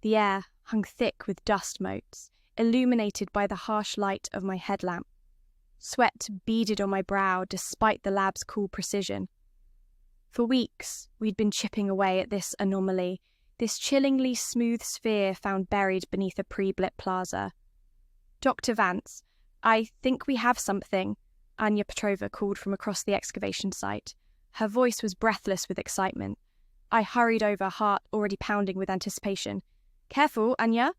The air hung thick with dust motes, illuminated by the harsh light of my headlamp. Sweat beaded on my brow despite the lab's cool precision. For weeks, we'd been chipping away at this anomaly, this chillingly smooth sphere found buried beneath a pre-Blip plaza. "Dr. Vance, I think we have something," Anya Petrova called from across the excavation site. Her voice was breathless with excitement. I hurried over, heart already pounding with anticipation. "Careful, Anya,"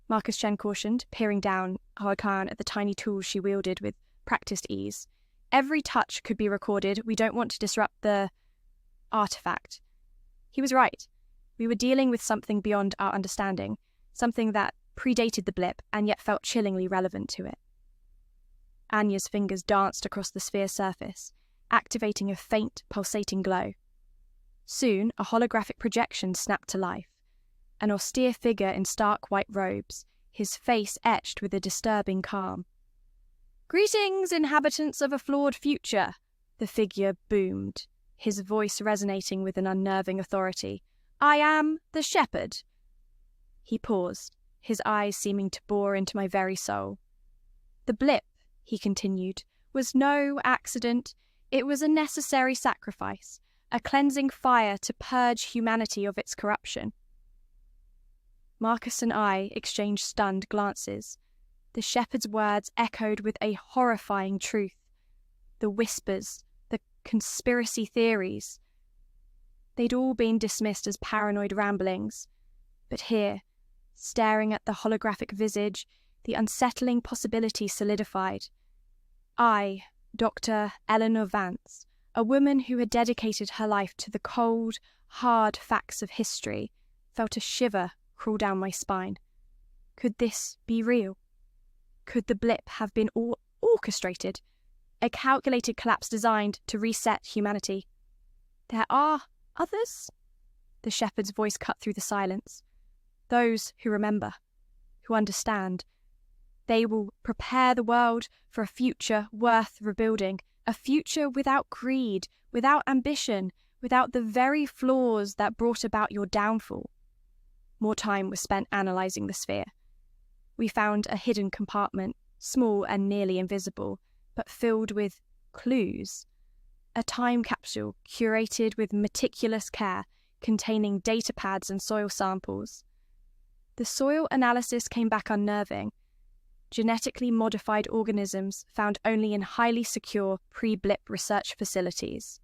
Marcus Chen cautioned, peering down Hakan at the tiny tools she wielded with practiced ease. "Every touch could be recorded. We don't want to disrupt the artifact." He was right. We were dealing with something beyond our understanding, something that predated the Blip and yet felt chillingly relevant to it. Anya's fingers danced across the sphere's surface, activating a faint, pulsating glow. Soon, a holographic projection snapped to life. An austere figure in stark white robes, his face etched with a disturbing calm. "Greetings, inhabitants of a flawed future," the figure boomed, his voice resonating with an unnerving authority. "I am the Shepherd." He paused, his eyes seeming to bore into my very soul. "The Blip," he continued, "was no accident. It was a necessary sacrifice, a cleansing fire to purge humanity of its corruption." Marcus and I exchanged stunned glances. The Shepherd's words echoed with a horrifying truth. The whispers, the conspiracy theories, they'd all been dismissed as paranoid ramblings. But here, staring at the holographic visage, the unsettling possibility solidified. I, Dr. Eleanor Vance, a woman who had dedicated her life to the cold, hard facts of history, felt a shiver crawl down my spine. Could this be real? Could the Blip have been orchestrated? A calculated collapse designed to reset humanity? "There are others?" The Shepherd's voice cut through the silence. "Those who remember, who understand. They will prepare the world for a future worth rebuilding, a future without greed, without ambition, without the very flaws that brought about your downfall." More time was spent analysing the sphere. We found a hidden compartment, small and nearly invisible, but filled with clues. A time capsule curated with meticulous care, containing data pads and soil samples. The soil analysis came back unnerving. Genetically modified organisms found only in highly secure pre-Blip research facilities.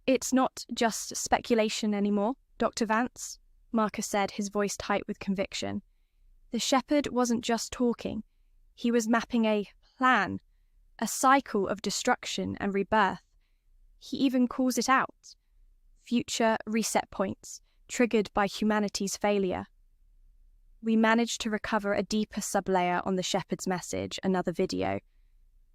"It's not just speculation anymore, Dr. Vance," Marcus said, his voice tight with conviction. The Shepherd wasn't just talking. He was mapping a plan, a cycle of destruction and rebirth. He even calls it out. Future reset points, triggered by humanity's failure. We managed to recover a deeper sublayer on the Shepherd's message, another video.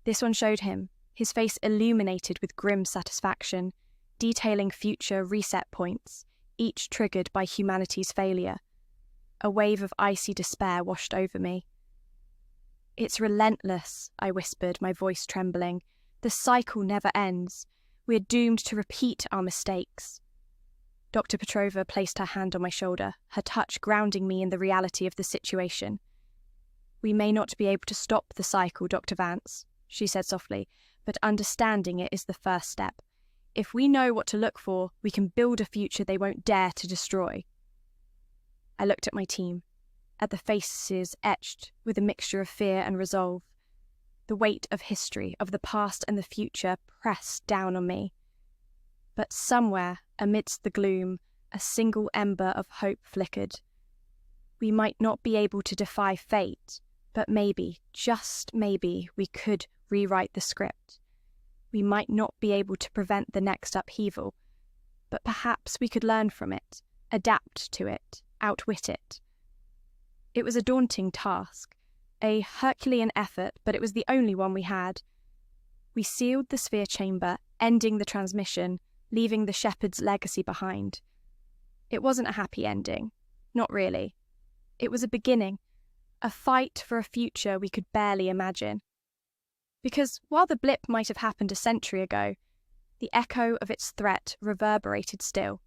This one showed him, his face illuminated with grim satisfaction, detailing future reset points, each triggered by humanity's failure. A wave of icy despair washed over me. "It's relentless," I whispered, my voice trembling. "The cycle never ends. We're doomed to repeat our mistakes." Dr. Petrova placed her hand on my shoulder, her touch grounding me in the reality of the situation. "We may not be able to stop the cycle, Dr. Vance," she said softly, "but understanding it is the first step. If we know what to look for, we can build a future they won't dare to destroy." I looked at my team, at the faces etched with a mixture of fear and resolve. The weight of history, of the past and the future, pressed down on me. But somewhere, amidst the gloom, a single ember of hope flickered. We might not be able to defy fate, but maybe, just maybe, we could rewrite the script. We might not be able to prevent the next upheaval, but perhaps we could learn from it, adapt to it, outwit it. It was a daunting task, a Herculean effort, but it was the only one we had. We sealed the sphere chamber, ending the transmission, leaving the Shepherd's legacy behind. It wasn't a happy ending. Not really. It was a beginning, a fight for a future we could barely imagine. Because while the Blip might have happened a century ago, the echo of its threat reverberated still.